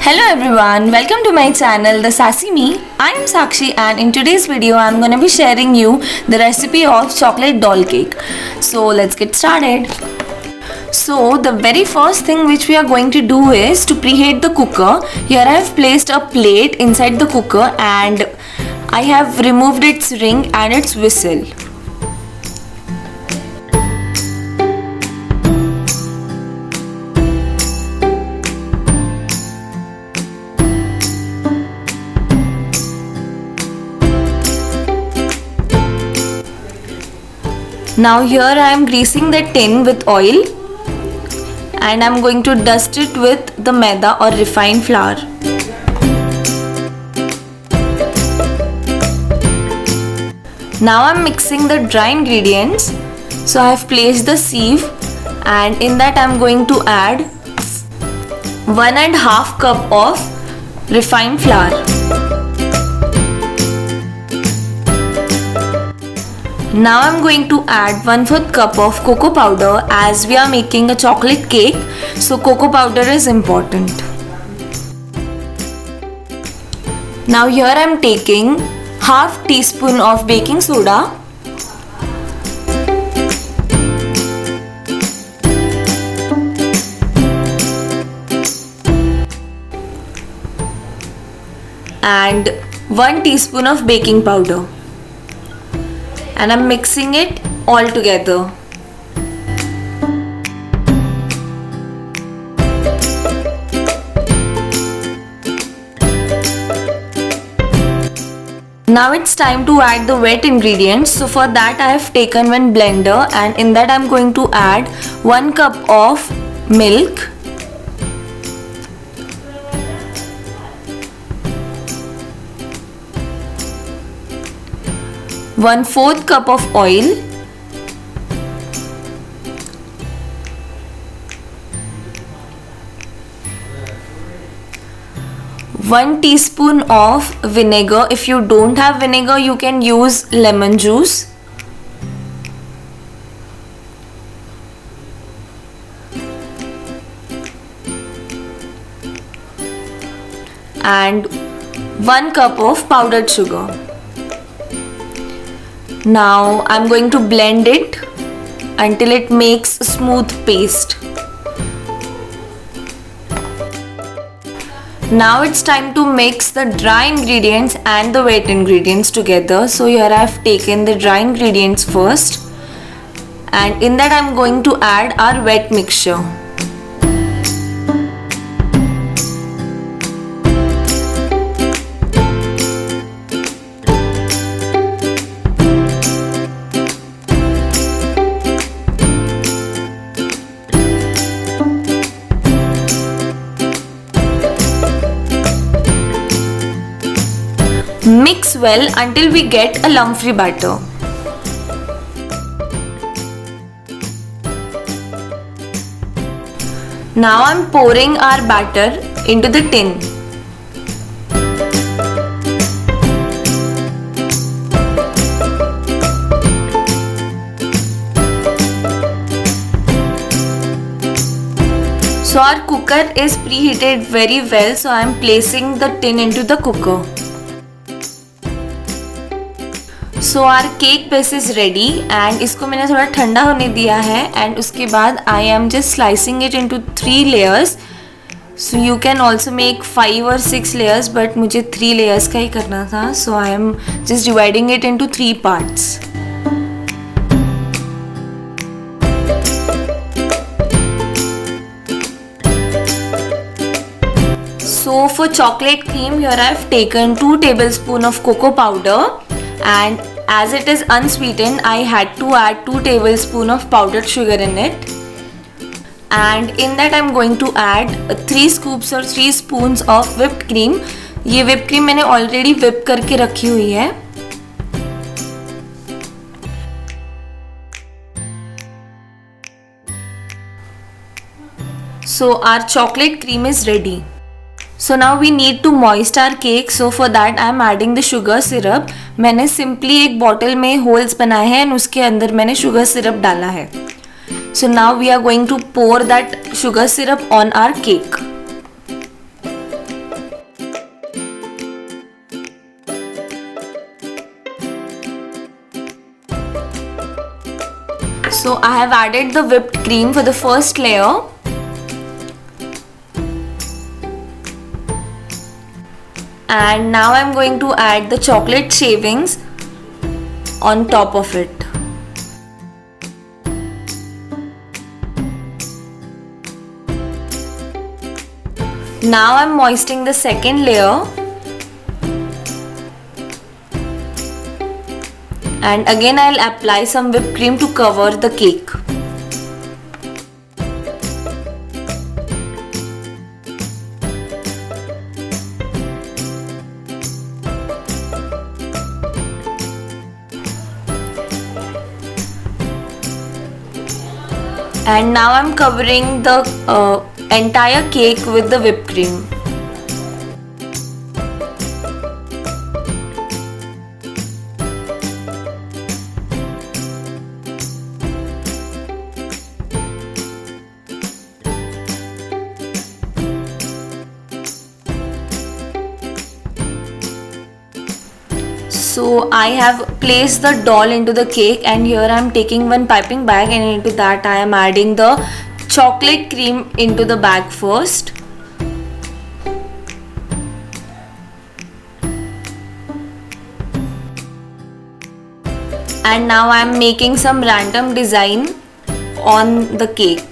Hello everyone, welcome to my channel The Sassyme. I am Sakshi and in today's video I am going to be sharing you the recipe of chocolate doll cake. So let's get started. So the very first thing which we are going to do is to preheat the cooker. Here I have placed a plate inside the cooker and I have removed its ring and its whistle. Now here I am greasing the tin with oil and I am going to dust it with the Maida or refined flour. Now I am mixing the dry ingredients. So I have placed the sieve and in that I am going to add 1.5 cup of refined flour. Now I am going to add 1/4 cup of cocoa powder as we are making a chocolate cake, so cocoa powder is important. Now here I am taking half teaspoon of baking soda, and 1 teaspoon of baking powder. And I'm mixing it all together. Now it's time to add the wet ingredients. So for that I have taken one blender and in that I'm going to add 1 cup of milk, one-fourth cup of oil, one teaspoon of vinegar. If you don't have vinegar, you can use lemon juice. And 1 cup of powdered sugar. Now I'm going to blend it until it makes a smooth paste. Now it's time to mix the dry ingredients and the wet ingredients together. So here I have taken the dry ingredients first and in that I'm going to add our wet mixture. Mix well until we get a lump-free batter. Now I'm pouring our batter into the tin. So our cooker is preheated very well, so I am placing the tin into the cooker. So our cake base is ready and इसको मैंने थोड़ा ठंडा होने दिया है and उसके बाद I am just slicing it into 3 layers. So you can also make 5 or 6 layers but मुझे 3 layers का ही करना था. So I am just dividing it into 3 parts. So for chocolate cream, here I have taken 2 tablespoons of cocoa powder and as it is unsweetened, I had to add 2 tablespoons of powdered sugar in it. And in that I am going to add 3 scoops or 3 spoons of whipped cream. ये whipped cream मैंने already whip करके रखी हुई है. So our chocolate cream is ready. So now we need to moist our cake. So for that I am adding the sugar syrup. मैंने simply एक bottle में holes बनाए हैं और उसके अंदर मैंने sugar syrup डाला है. So now we are going to pour that sugar syrup on our cake. So I have added the whipped cream for the first layer. And now I'm going to add the chocolate shavings on top of it. Now I'm moistening the second layer. And again I'll apply some whipped cream to cover the cake. And now I'm covering the entire cake with the whipped cream. So I have placed the doll into the cake, and here I am taking one piping bag, and into that I am adding the chocolate cream into the bag first. And now I am making some random design on the cake.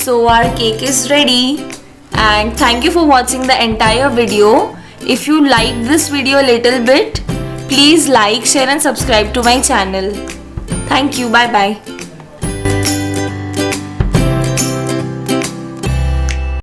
So our cake is ready, and thank you for watching the entire video. If you liked this video a little bit, please like, share and subscribe to my channel. Thank you. Bye bye.